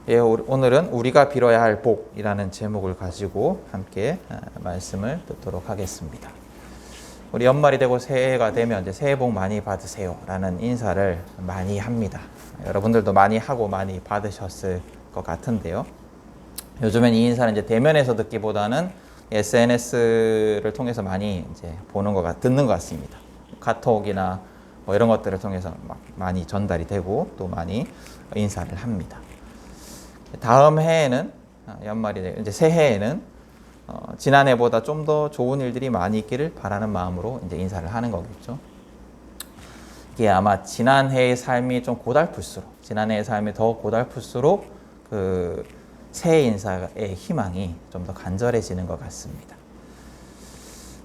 예, 오늘은 우리가 빌어야 할 복이라는 제목을 가지고 함께 말씀을 듣도록 하겠습니다. 우리 연말이 되고 새해가 되면 이제 새해 복 많이 받으세요 라는 인사를 많이 합니다. 여러분들도 많이 하고 많이 받으셨을 것 같은데요. 요즘엔 이 인사는 이제 대면에서 듣기보다는 SNS를 통해서 많이 이제 듣는 것 같습니다. 카톡이나 뭐 이런 것들을 통해서 많이 전달이 되고 또 많이 인사를 합니다. 다음 해에는 연말이 이제 새해에는 지난해보다 좀 더 좋은 일들이 많이 있기를 바라는 마음으로 이제 인사를 하는 거겠죠. 이게 아마 지난해의 삶이 좀 고달플수록, 지난해의 삶이 더 고달플수록 그 새해 인사의 희망이 좀 더 간절해지는 것 같습니다.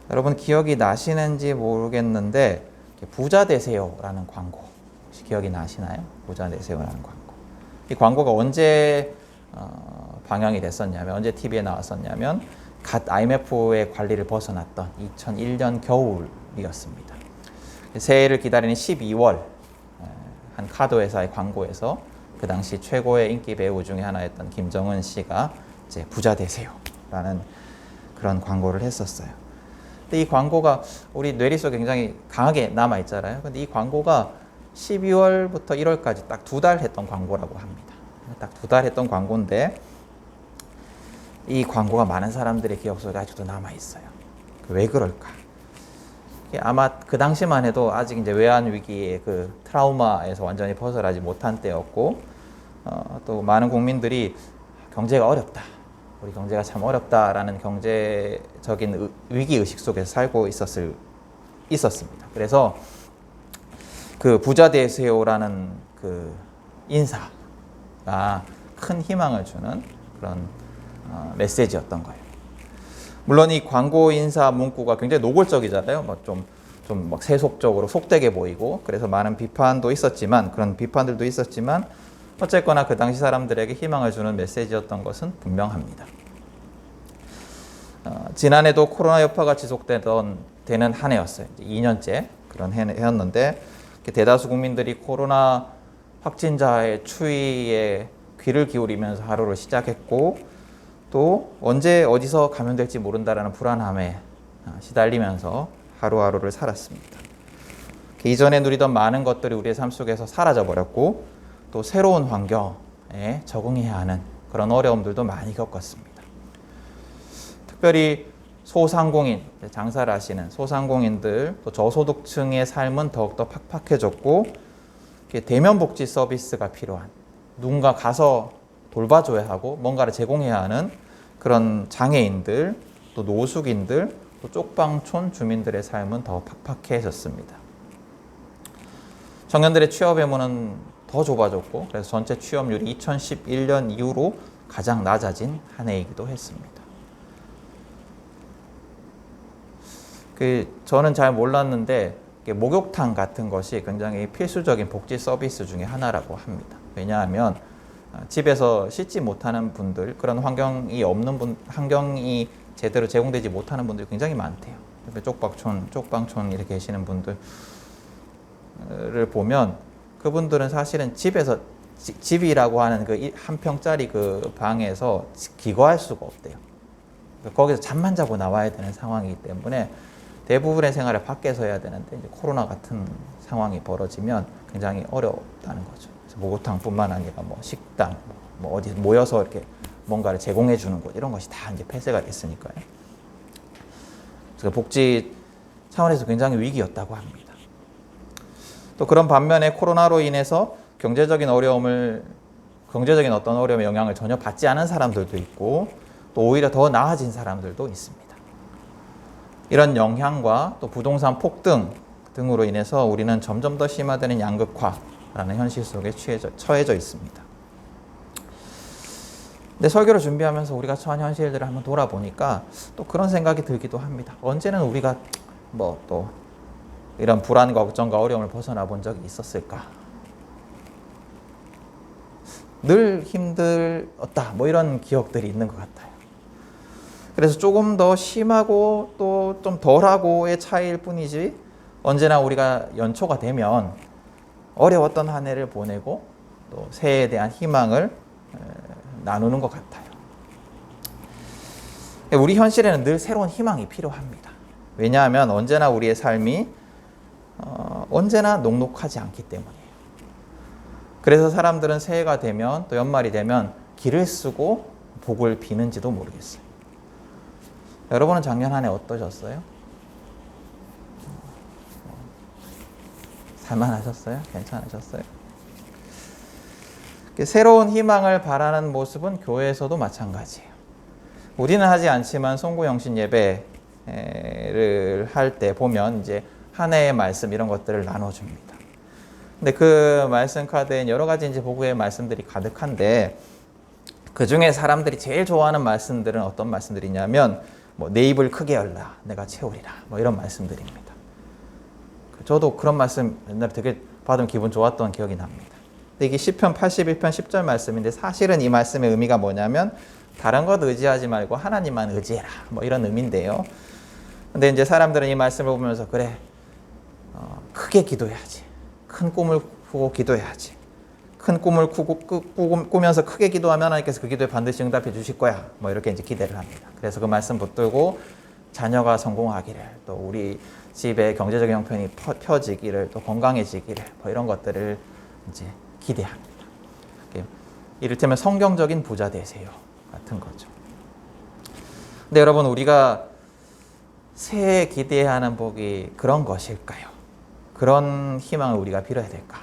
여러분 기억이 나시는지 모르겠는데 부자 되세요라는 광고 혹시 기억이 나시나요? 부자 되세요라는 광고. 이 광고가 언제 방영이 됐었냐면, 언제 TV에 나왔었냐면 갓 IMF의 관리를 벗어났던 2001년 겨울이었습니다. 새해를 기다리는 12월 한 카드 회사의 광고에서 그 당시 최고의 인기 배우 중에 하나였던 김정은 씨가 이제 부자 되세요라는 그런 광고를 했었어요. 근데 이 광고가 우리 뇌리 속에 굉장히 강하게 남아 있잖아요. 근데 이 광고가 12월부터 1월까지 딱 2달 했던 광고라고 합니다. 딱 2달 했던 광고인데 이 광고가 많은 사람들의 기억 속에 아직도 남아 있어요. 왜 그럴까? 아마 그 당시만 해도 아직 이제 외환 위기의 그 트라우마에서 완전히 벗어나지 못한 때였고, 또 많은 국민들이 경제가 어렵다, 우리 경제가 참 어렵다라는 경제적인 위기 의식 속에서 살고 있었습니다. 그래서 그 부자 되세요라는 그 인사가 큰 희망을 주는 그런 메시지였던 거예요. 물론 이 광고 인사 문구가 굉장히 노골적이잖아요. 좀 세속적으로 속되게 보이고, 그래서 많은 비판도 있었지만, 그런 비판들도 있었지만, 어쨌거나 그 당시 사람들에게 희망을 주는 메시지였던 것은 분명합니다. 지난해도 코로나 여파가 지속되는 한 해였어요. 2년째 그런 해였는데, 대다수 국민들이 코로나 확진자의 추이에 귀를 기울이면서 하루를 시작했고, 또 언제 어디서 감염될지 모른다라는 불안함에 시달리면서 하루하루를 살았습니다. 이전에 누리던 많은 것들이 우리의 삶 속에서 사라져 버렸고, 또 새로운 환경에 적응해야 하는 그런 어려움들도 많이 겪었습니다. 특별히 소상공인, 장사를 하시는 소상공인들, 또 저소득층의 삶은 더욱더 팍팍해졌고, 대면 복지 서비스가 필요한, 누군가 가서 돌봐줘야 하고 뭔가를 제공해야 하는 그런 장애인들, 또 노숙인들, 또 쪽방촌 주민들의 삶은 더 팍팍해졌습니다. 청년들의 취업의 문은 더 좁아졌고, 그래서 전체 취업률이 2011년 이후로 가장 낮아진 한 해이기도 했습니다. 저는 잘 몰랐는데 목욕탕 같은 것이 굉장히 필수적인 복지 서비스 중에 하나라고 합니다. 왜냐하면 집에서 씻지 못하는 분들, 그런 환경이 제대로 제공되지 못하는 분들이 굉장히 많대요. 쪽방촌 이렇게 계시는 분들을 보면 그분들은 사실은 집이라고 하는 그 한 평짜리 그 방에서 기거할 수가 없대요. 거기서 잠만 자고 나와야 되는 상황이기 때문에 대부분의 생활을 밖에서 해야 되는데, 이제 코로나 같은 상황이 벌어지면 굉장히 어렵다는 거죠. 목욕탕뿐만 아니라 식당, 어디 모여서 이렇게 뭔가를 제공해 주는 곳, 이런 것이 다 이제 폐쇄가 됐으니까요. 그래서 복지 차원에서 굉장히 위기였다고 합니다. 또 그런 반면에 코로나로 인해서 경제적인 어떤 어려움의 영향을 전혀 받지 않은 사람들도 있고, 또 오히려 더 나아진 사람들도 있습니다. 이런 영향과 또 부동산 폭등 등으로 인해서 우리는 점점 더 심화되는 양극화라는 현실 속에 처해져 있습니다. 근데 설교를 준비하면서 우리가 처한 현실들을 한번 돌아보니까 또 그런 생각이 들기도 합니다. 언제는 우리가 또 이런 불안과 걱정과 어려움을 벗어나 본 적이 있었을까? 늘 힘들었다, 이런 기억들이 있는 것 같아요. 그래서 조금 더 심하고 또 좀 덜하고의 차이일 뿐이지, 언제나 우리가 연초가 되면 어려웠던 한 해를 보내고 또 새해에 대한 희망을 나누는 것 같아요. 우리 현실에는 늘 새로운 희망이 필요합니다. 왜냐하면 언제나 우리의 삶이 언제나 녹록하지 않기 때문이에요. 그래서 사람들은 새해가 되면 또 연말이 되면 길을 쓰고 복을 비는지도 모르겠어요. 여러분은 작년 한 해 어떠셨어요? 살만하셨어요? 괜찮으셨어요? 새로운 희망을 바라는 모습은 교회에서도 마찬가지예요. 우리는 하지 않지만 송구영신 예배를 할 때 보면 이제 한 해의 말씀 이런 것들을 나눠줍니다. 근데 그 말씀 카드엔 여러 가지 이제 복의 말씀들이 가득한데 그 중에 사람들이 제일 좋아하는 말씀들은 어떤 말씀들이냐면 내 입을 크게 열라 내가 채우리라 이런 말씀들입니다. 저도 그런 말씀 옛날에 되게 받으면 기분 좋았던 기억이 납니다. 근데 이게 시편 81편 10절 말씀인데 사실은 이 말씀의 의미가 뭐냐면 다른 것 의지하지 말고 하나님만 의지해라 이런 의미인데요. 근데 이제 사람들은 이 말씀을 보면서 그래 크게 기도해야지, 큰 꿈을 꾸고 기도해야지, 큰 꿈을 꾸면서 크게 기도하면 하나님께서 그 기도에 반드시 응답해 주실 거야 이렇게 이제 기대를 합니다. 그래서 그 말씀 붙들고 자녀가 성공하기를, 또 우리 집의 경제적인 형편이 펴지기를, 또 건강해지기를 이런 것들을 이제 기대합니다. 이를테면 성경적인 부자 되세요 같은 거죠. 근데 여러분, 우리가 새해 기대해야 하는 복이 그런 것일까요? 그런 희망을 우리가 빌어야 될까?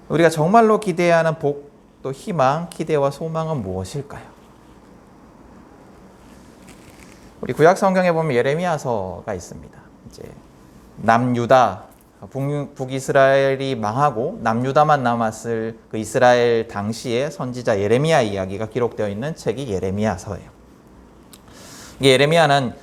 우리가 정말로 기대해야 하는 복, 또 희망, 기대와 소망은 무엇일까요? 우리 구약 성경에 보면 예레미야서가 있습니다. 이제 남유다, 북이스라엘이 망하고 남유다만 남았을 그 이스라엘 당시의 선지자 예레미야 이야기가 기록되어 있는 책이 예레미야서예요. 예레미야는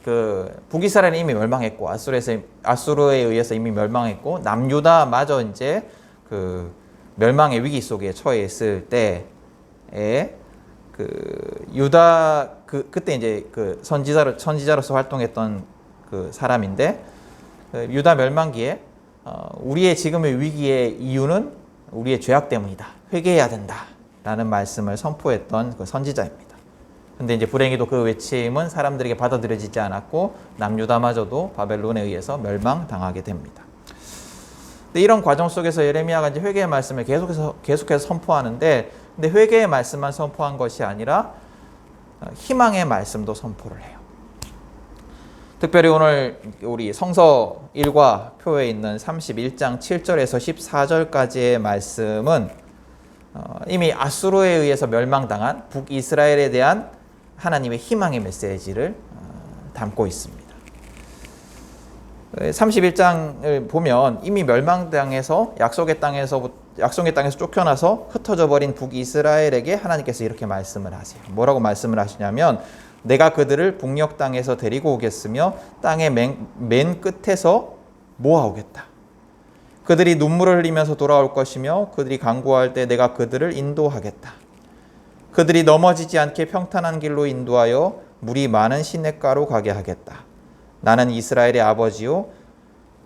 그 북이스라엘이 이미 멸망했고 아수르에 의해서 이미 멸망했고 남유다마저 이제 그 멸망의 위기 속에 처해 있을 때에 그 유다 그때 이제 그 선지자로서 활동했던 그 사람인데 유다 멸망기에 우리의 지금의 위기의 이유는 우리의 죄악 때문이다. 회개해야 된다라는 말씀을 선포했던 그 선지자입니다. 근데 이제 불행히도 그 외침은 사람들에게 받아들여지지 않았고 남유다마저도 바벨론에 의해서 멸망당하게 됩니다. 근데 이런 과정 속에서 예레미야가 이제 회개의 말씀을 계속해서 선포하는데, 근데 회개의 말씀만 선포한 것이 아니라 희망의 말씀도 선포를 해요. 특별히 오늘 우리 성서 1과 표에 있는 31장 7절에서 14절까지의 말씀은 이미 아수르에 의해서 멸망당한 북이스라엘에 대한 하나님의 희망의 메시지를 담고 있습니다. 31장을 보면 이미 멸망당해서 약속의 땅에서 쫓겨나서 흩어져 버린 북이스라엘에게 하나님께서 이렇게 말씀을 하세요. 뭐라고 말씀을 하시냐면 내가 그들을 북녘 땅에서 데리고 오겠으며 땅의 맨 끝에서 모아오겠다. 그들이 눈물을 흘리면서 돌아올 것이며 그들이 간구할 때 내가 그들을 인도하겠다. 그들이 넘어지지 않게 평탄한 길로 인도하여 물이 많은 시냇가로 가게 하겠다. 나는 이스라엘의 아버지요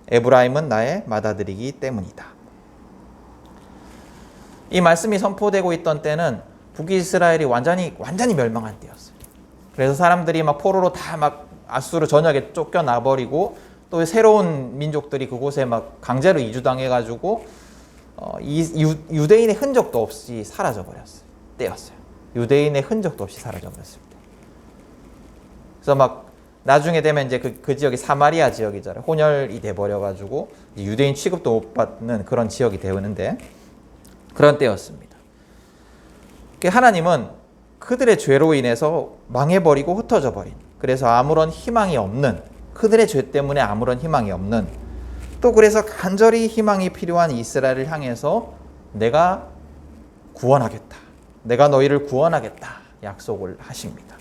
에브라임은 나의 맏아들이기 때문이다. 이 말씀이 선포되고 있던 때는 북이스라엘이 완전히 멸망한 때였어요. 그래서 사람들이 막 포로로 다 막 아수르 전역에 쫓겨나 버리고 또 새로운 민족들이 그곳에 막 강제로 이주당해가지고 유대인의 흔적도 없이 사라져 버렸어요. 때였어요. 유대인의 흔적도 없이 사라져 버렸을 때. 그래서 막 나중에 되면 이제 그 지역이 사마리아 지역이잖아요. 혼혈이 돼 버려가지고 유대인 취급도 못 받는 그런 지역이 되었는데 그런 때였습니다. 하나님은 그들의 죄로 인해서 망해버리고 흩어져 버린, 그래서 아무런 희망이 없는, 그들의 죄 때문에 아무런 희망이 없는, 또 그래서 간절히 희망이 필요한 이스라엘을 향해서 내가 구원하겠다, 내가 너희를 구원하겠다 약속을 하십니다.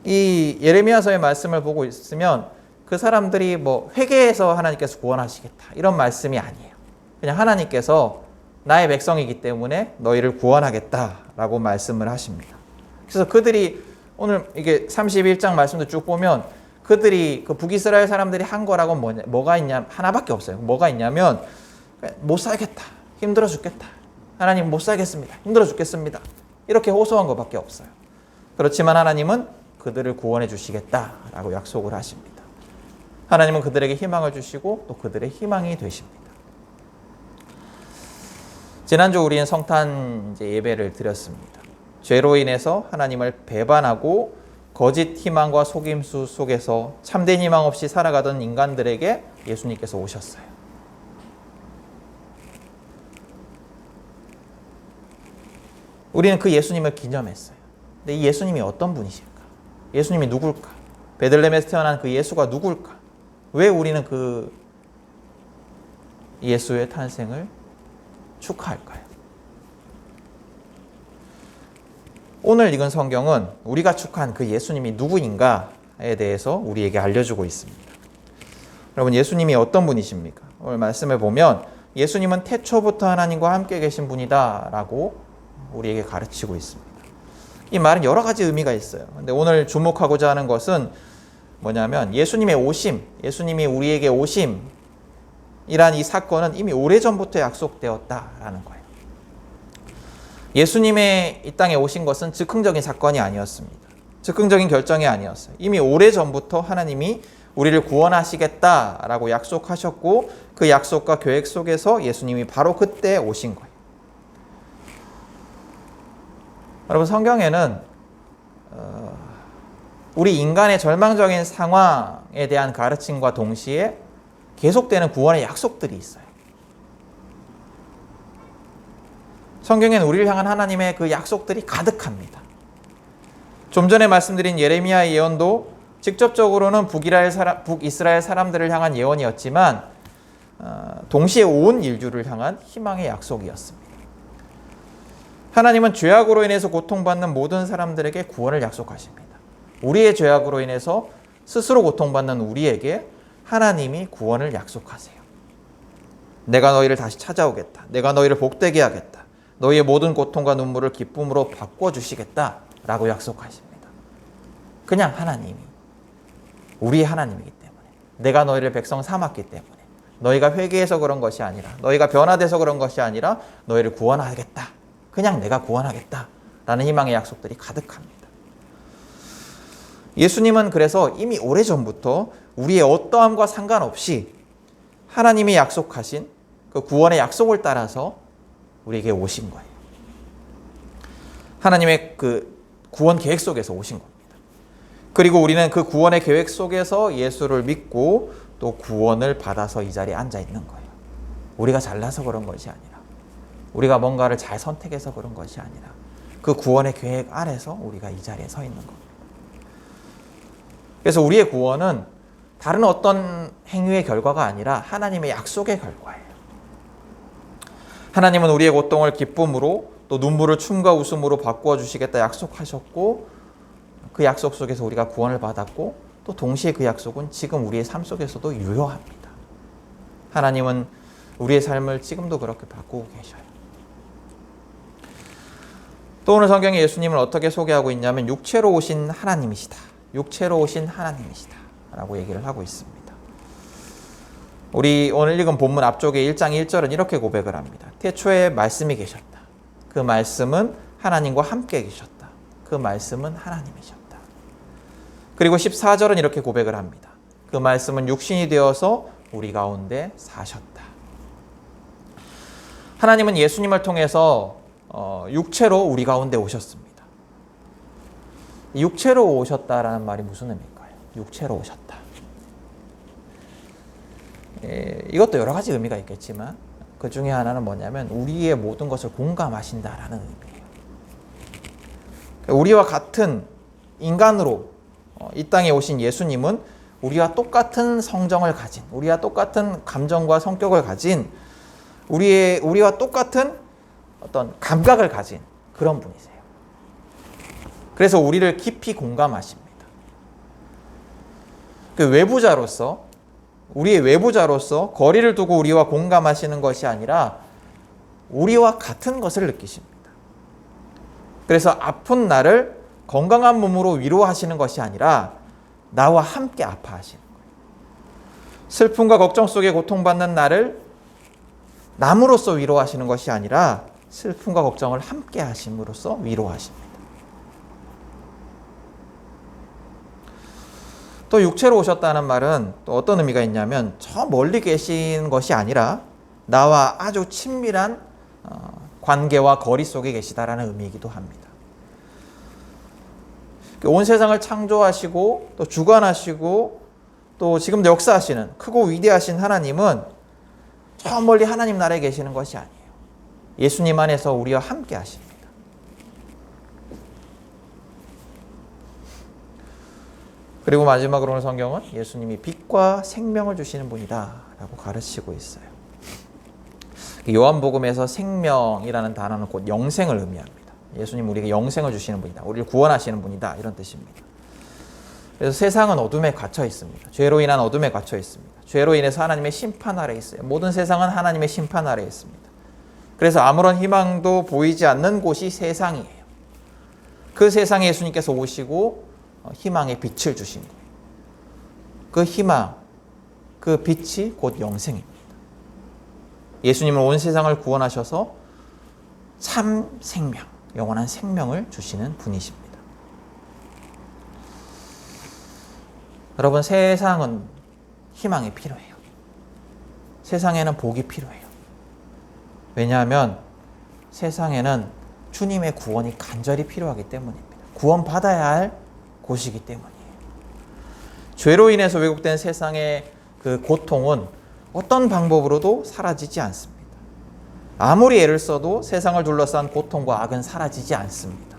이 예레미야서의 말씀을 보고 있으면 그 사람들이 뭐 회개해서 하나님께서 구원하시겠다 이런 말씀이 아니에요. 그냥 하나님께서 나의 백성이기 때문에 너희를 구원하겠다라고 말씀을 하십니다. 그래서 그들이 오늘 이게 31장 말씀도 쭉 보면 그들이 그 북이스라엘 사람들이 한 거라고 뭐가 있냐, 하나밖에 없어요. 뭐가 있냐면 못 살겠다, 힘들어 죽겠다, 하나님 못 살겠습니다. 힘들어 죽겠습니다. 이렇게 호소한 것밖에 없어요. 그렇지만 하나님은 그들을 구원해 주시겠다라고 약속을 하십니다. 하나님은 그들에게 희망을 주시고 또 그들의 희망이 되십니다. 지난주 우리는 성탄 예배를 드렸습니다. 죄로 인해서 하나님을 배반하고 거짓 희망과 속임수 속에서 참된 희망 없이 살아가던 인간들에게 예수님께서 오셨어요. 우리는 그 예수님을 기념했어요. 근데 이 예수님이 어떤 분이실까? 예수님이 누굴까? 베들레헴에서 태어난 그 예수가 누굴까? 왜 우리는 그 예수의 탄생을 축하할까요? 오늘 읽은 성경은 우리가 축하한 그 예수님이 누구인가에 대해서 우리에게 알려주고 있습니다. 여러분, 예수님이 어떤 분이십니까? 오늘 말씀을 보면 예수님은 태초부터 하나님과 함께 계신 분이다 라고 우리에게 가르치고 있습니다. 이 말은 여러 가지 의미가 있어요. 근데 오늘 주목하고자 하는 것은 뭐냐면 예수님의 오심, 예수님이 우리에게 오심이란 이 사건은 이미 오래전부터 약속되었다라는 거예요. 예수님의 이 땅에 오신 것은 즉흥적인 사건이 아니었습니다. 즉흥적인 결정이 아니었어요. 이미 오래전부터 하나님이 우리를 구원하시겠다라고 약속하셨고 그 약속과 계획 속에서 예수님이 바로 그때 오신 거예요. 여러분, 성경에는 우리 인간의 절망적인 상황에 대한 가르침과 동시에 계속되는 구원의 약속들이 있어요. 성경에는 우리를 향한 하나님의 그 약속들이 가득합니다. 좀 전에 말씀드린 예레미야의 예언도 직접적으로는 북이스라엘 사람들을 향한 예언이었지만 동시에 온 인류를 향한 희망의 약속이었습니다. 하나님은 죄악으로 인해서 고통받는 모든 사람들에게 구원을 약속하십니다. 우리의 죄악으로 인해서 스스로 고통받는 우리에게 하나님이 구원을 약속하세요. 내가 너희를 다시 찾아오겠다. 내가 너희를 복되게 하겠다. 너희의 모든 고통과 눈물을 기쁨으로 바꿔주시겠다라고 약속하십니다. 그냥 하나님이 우리의 하나님이기 때문에, 내가 너희를 백성 삼았기 때문에, 너희가 회개해서 그런 것이 아니라, 너희가 변화돼서 그런 것이 아니라 너희를 구원하겠다. 그냥 내가 구원하겠다라는 희망의 약속들이 가득합니다. 예수님은 그래서 이미 오래전부터 우리의 어떠함과 상관없이 하나님이 약속하신 그 구원의 약속을 따라서 우리에게 오신 거예요. 하나님의 그 구원 계획 속에서 오신 겁니다. 그리고 우리는 그 구원의 계획 속에서 예수를 믿고 또 구원을 받아서 이 자리에 앉아 있는 거예요. 우리가 잘나서 그런 것이 아니라, 우리가 뭔가를 잘 선택해서 그런 것이 아니라 그 구원의 계획 아래서 우리가 이 자리에 서 있는 겁니다. 그래서 우리의 구원은 다른 어떤 행위의 결과가 아니라 하나님의 약속의 결과예요. 하나님은 우리의 고통을 기쁨으로 또 눈물을 춤과 웃음으로 바꾸어 주시겠다 약속하셨고, 그 약속 속에서 우리가 구원을 받았고, 또 동시에 그 약속은 지금 우리의 삶 속에서도 유효합니다. 하나님은 우리의 삶을 지금도 그렇게 바꾸고 계셔요. 또 오늘 성경에 예수님을 어떻게 소개하고 있냐면 육체로 오신 하나님이시다. 육체로 오신 하나님이시다 라고 얘기를 하고 있습니다. 우리 오늘 읽은 본문 앞쪽에 1장 1절은 이렇게 고백을 합니다. 태초에 말씀이 계셨다. 그 말씀은 하나님과 함께 계셨다. 그 말씀은 하나님이셨다. 그리고 14절은 이렇게 고백을 합니다. 그 말씀은 육신이 되어서 우리 가운데 사셨다. 하나님은 예수님을 통해서 육체로 우리 가운데 오셨습니다. 육체로 오셨다라는 말이 무슨 의미일까요? 육체로 오셨다. 이것도 여러 가지 의미가 있겠지만 그 중에 하나는 뭐냐면 우리의 모든 것을 공감하신다라는 의미예요. 우리와 같은 인간으로 이 땅에 오신 예수님은 우리와 똑같은 성정을 가진, 우리와 똑같은 감정과 성격을 가진, 우리와 똑같은 어떤 감각을 가진 그런 분이세요. 그래서 우리를 깊이 공감하십니다. 그 외부자로서, 우리의 외부자로서 거리를 두고 우리와 공감하시는 것이 아니라 우리와 같은 것을 느끼십니다. 그래서 아픈 나를 건강한 몸으로 위로하시는 것이 아니라 나와 함께 아파하시는 거예요. 슬픔과 걱정 속에 고통받는 나를 남으로써 위로하시는 것이 아니라 슬픔과 걱정을 함께 하심으로써 위로하십니다. 또 육체로 오셨다는 말은 또 어떤 의미가 있냐면 저 멀리 계신 것이 아니라 나와 아주 친밀한 관계와 거리 속에 계시다라는 의미이기도 합니다. 온 세상을 창조하시고 또 주관하시고 또 지금도 역사하시는 크고 위대하신 하나님은 저 멀리 하나님 나라에 계시는 것이 아니에요. 예수님 안에서 우리와 함께 하십니다. 그리고 마지막으로 오늘 성경은 예수님이 빛과 생명을 주시는 분이다 라고 가르치고 있어요. 요한복음에서 생명이라는 단어는 곧 영생을 의미합니다. 예수님 우리에게 영생을 주시는 분이다. 우리를 구원하시는 분이다. 이런 뜻입니다. 그래서 세상은 어둠에 갇혀 있습니다. 죄로 인한 어둠에 갇혀 있습니다. 죄로 인해서 하나님의 심판 아래에 있어요. 모든 세상은 하나님의 심판 아래에 있습니다. 그래서 아무런 희망도 보이지 않는 곳이 세상이에요. 그 세상에 예수님께서 오시고 희망의 빛을 주신 거예요. 그 희망, 그 빛이 곧 영생입니다. 예수님은 온 세상을 구원하셔서 참 생명, 영원한 생명을 주시는 분이십니다. 여러분, 세상은 희망이 필요해요. 세상에는 복이 필요해요. 왜냐하면 세상에는 주님의 구원이 간절히 필요하기 때문입니다. 구원받아야 할 곳이기 때문이에요. 죄로 인해서 왜곡된 세상의 그 고통은 어떤 방법으로도 사라지지 않습니다. 아무리 애를 써도 세상을 둘러싼 고통과 악은 사라지지 않습니다.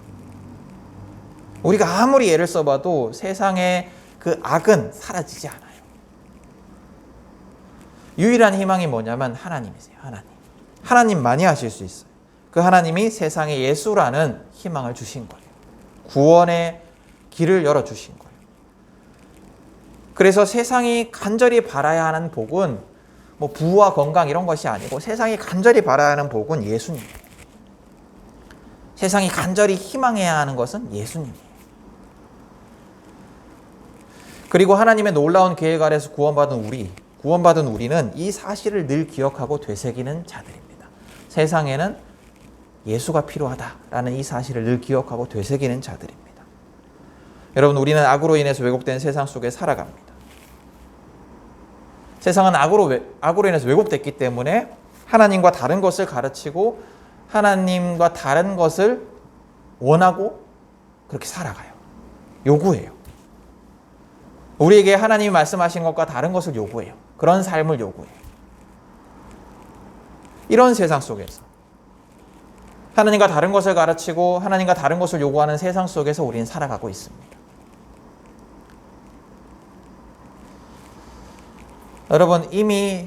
우리가 아무리 애를 써봐도 세상의 그 악은 사라지지 않아요. 유일한 희망이 뭐냐면 하나님이세요. 하나님만이 하실 수 있어요. 그 하나님이 세상에 예수라는 희망을 주신 거예요. 구원의 길을 열어주신 거예요. 그래서 세상이 간절히 바라야 하는 복은 뭐 부와 건강 이런 것이 아니고 세상이 간절히 바라야 하는 복은 예수님이에요. 세상이 간절히 희망해야 하는 것은 예수님이에요. 그리고 하나님의 놀라운 계획 아래서 구원받은 우리는 이 사실을 늘 기억하고 되새기는 자들입니다. 세상에는 예수가 필요하다라는 이 사실을 늘 기억하고 되새기는 자들입니다. 여러분, 우리는 악으로 인해서 왜곡된 세상 속에 살아갑니다. 세상은 악으로 인해서 왜곡됐기 때문에 하나님과 다른 것을 가르치고 하나님과 다른 것을 원하고 그렇게 살아가요. 요구해요. 우리에게 하나님이 말씀하신 것과 다른 것을 요구해요. 그런 삶을 요구해요. 이런 세상 속에서 하나님과 다른 것을 가르치고 하나님과 다른 것을 요구하는 세상 속에서 우리는 살아가고 있습니다. 여러분, 이미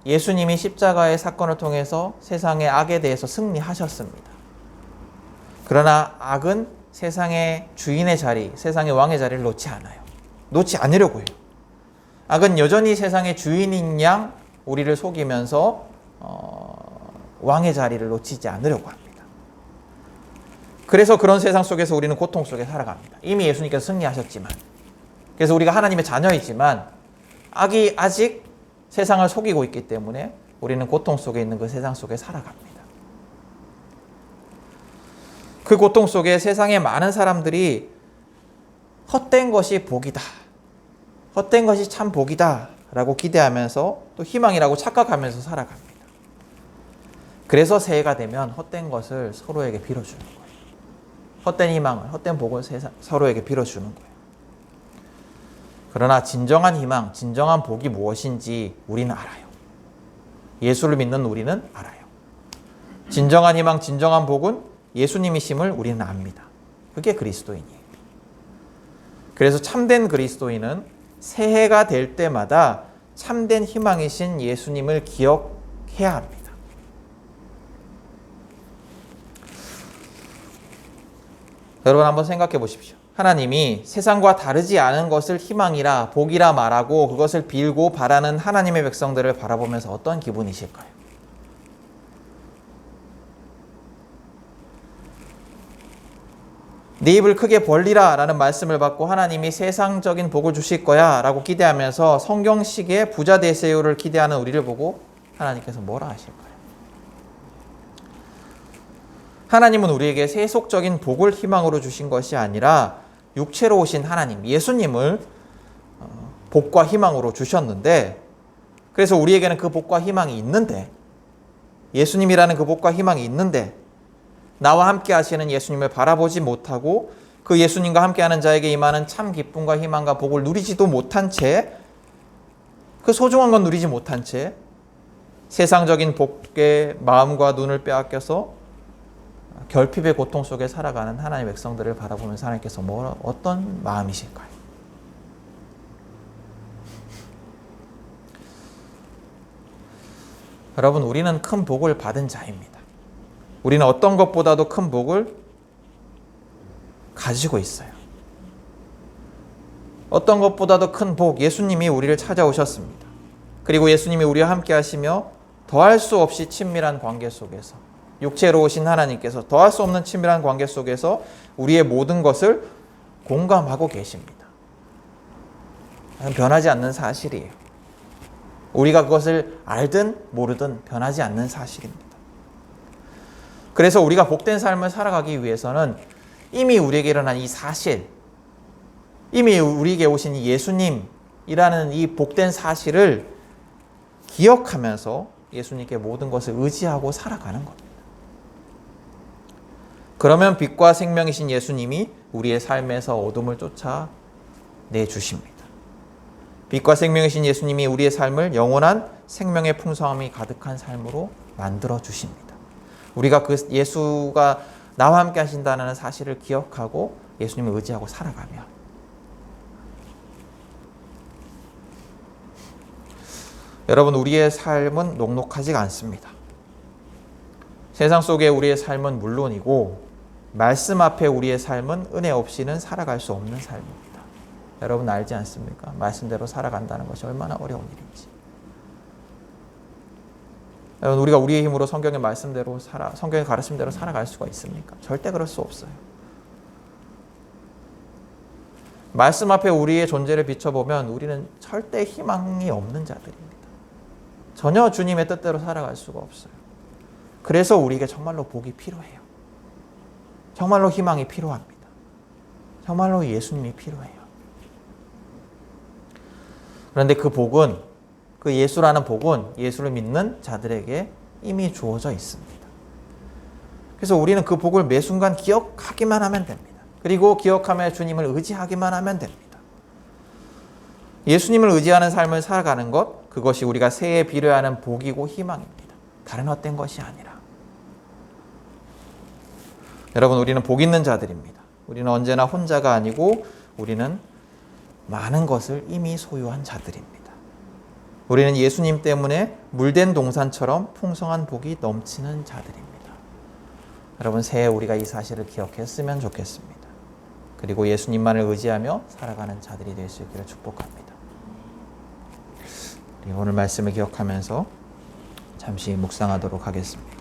예수님이 십자가의 사건을 통해서 세상의 악에 대해서 승리하셨습니다. 그러나 악은 세상의 주인의 자리, 세상의 왕의 자리를 놓지 않아요. 놓지 않으려고 해요. 악은 여전히 세상의 주인인 양 우리를 속이면서 왕의 자리를 놓치지 않으려고 합니다. 그래서 그런 세상 속에서 우리는 고통 속에 살아갑니다. 이미 예수님께서 승리하셨지만, 그래서 우리가 하나님의 자녀이지만 악이 아직 세상을 속이고 있기 때문에 우리는 고통 속에 있는 그 세상 속에 살아갑니다. 그 고통 속에 세상의 많은 사람들이 헛된 것이 복이다, 헛된 것이 참 복이다 라고 기대하면서 또 희망이라고 착각하면서 살아갑니다. 그래서 새해가 되면 헛된 것을 서로에게 빌어주는 거예요. 헛된 희망을, 헛된 복을 서로에게 빌어주는 거예요. 그러나 진정한 희망, 진정한 복이 무엇인지 우리는 알아요. 예수를 믿는 우리는 알아요. 진정한 희망, 진정한 복은 예수님이심을 우리는 압니다. 그게 그리스도인이에요. 그래서 참된 그리스도인은 새해가 될 때마다 참된 희망이신 예수님을 기억해야 합니다. 여러분, 한번 생각해 보십시오. 하나님이 세상과 다르지 않은 것을 희망이라 복이라 말하고 그것을 빌고 바라는 하나님의 백성들을 바라보면서 어떤 기분이실까요? 네 입을 크게 벌리라 라는 말씀을 받고 하나님이 세상적인 복을 주실 거야 라고 기대하면서 성경식의 부자 되세요를 기대하는 우리를 보고 하나님께서 뭐라 하실까요? 하나님은 우리에게 세속적인 복을 희망으로 주신 것이 아니라 육체로 오신 하나님, 예수님을 복과 희망으로 주셨는데, 그래서 우리에게는 그 복과 희망이 있는데, 예수님이라는 그 복과 희망이 있는데 나와 함께 하시는 예수님을 바라보지 못하고 그 예수님과 함께하는 자에게 임하는 참 기쁨과 희망과 복을 누리지도 못한 채, 그 소중한 건 누리지 못한 채 세상적인 복에 마음과 눈을 빼앗겨서 결핍의 고통 속에 살아가는 하나님의 백성들을 바라보면서 하나님께서 어떤 마음이실까요? 여러분, 우리는 큰 복을 받은 자입니다. 우리는 어떤 것보다도 큰 복을 가지고 있어요. 어떤 것보다도 큰 복, 예수님이 우리를 찾아오셨습니다. 그리고 예수님이 우리와 함께 하시며 더할 수 없이 친밀한 관계 속에서, 육체로 오신 하나님께서 더할 수 없는 친밀한 관계 속에서 우리의 모든 것을 공감하고 계십니다. 변하지 않는 사실이에요. 우리가 그것을 알든 모르든 변하지 않는 사실입니다. 그래서 우리가 복된 삶을 살아가기 위해서는 이미 우리에게 일어난 이 사실, 이미 우리에게 오신 이 예수님이라는 이 복된 사실을 기억하면서 예수님께 모든 것을 의지하고 살아가는 겁니다. 그러면 빛과 생명이신 예수님이 우리의 삶에서 어둠을 쫓아내주십니다. 빛과 생명이신 예수님이 우리의 삶을 영원한 생명의 풍성함이 가득한 삶으로 만들어 주십니다. 우리가 그 예수가 나와 함께 하신다는 사실을 기억하고 예수님을 의지하고 살아가며, 여러분, 우리의 삶은 녹록하지가 않습니다. 세상 속에 우리의 삶은 물론이고 말씀 앞에 우리의 삶은 은혜 없이는 살아갈 수 없는 삶입니다. 여러분 알지 않습니까? 말씀대로 살아간다는 것이 얼마나 어려운 일인지. 여러분, 우리가 우리의 힘으로 성경의 말씀대로 성경의 가르침대로 살아갈 수가 있습니까? 절대 그럴 수 없어요. 말씀 앞에 우리의 존재를 비춰보면 우리는 절대 희망이 없는 자들입니다. 전혀 주님의 뜻대로 살아갈 수가 없어요. 그래서 우리에게 정말로 복이 필요해요. 정말로 희망이 필요합니다. 정말로 예수님이 필요해요. 그런데 그 복은, 그 예수라는 복은 예수를 믿는 자들에게 이미 주어져 있습니다. 그래서 우리는 그 복을 매 순간 기억하기만 하면 됩니다. 그리고 기억하며 주님을 의지하기만 하면 됩니다. 예수님을 의지하는 삶을 살아가는 것, 그것이 우리가 새해 빌어야 하는 복이고 희망입니다. 다른 헛된 것이 아니라. 여러분, 우리는 복 있는 자들입니다. 우리는 언제나 혼자가 아니고 우리는 많은 것을 이미 소유한 자들입니다. 우리는 예수님 때문에 물된 동산처럼 풍성한 복이 넘치는 자들입니다. 여러분, 새해 우리가 이 사실을 기억했으면 좋겠습니다. 그리고 예수님만을 의지하며 살아가는 자들이 될 수 있기를 축복합니다. 우리 오늘 말씀을 기억하면서 잠시 묵상하도록 하겠습니다.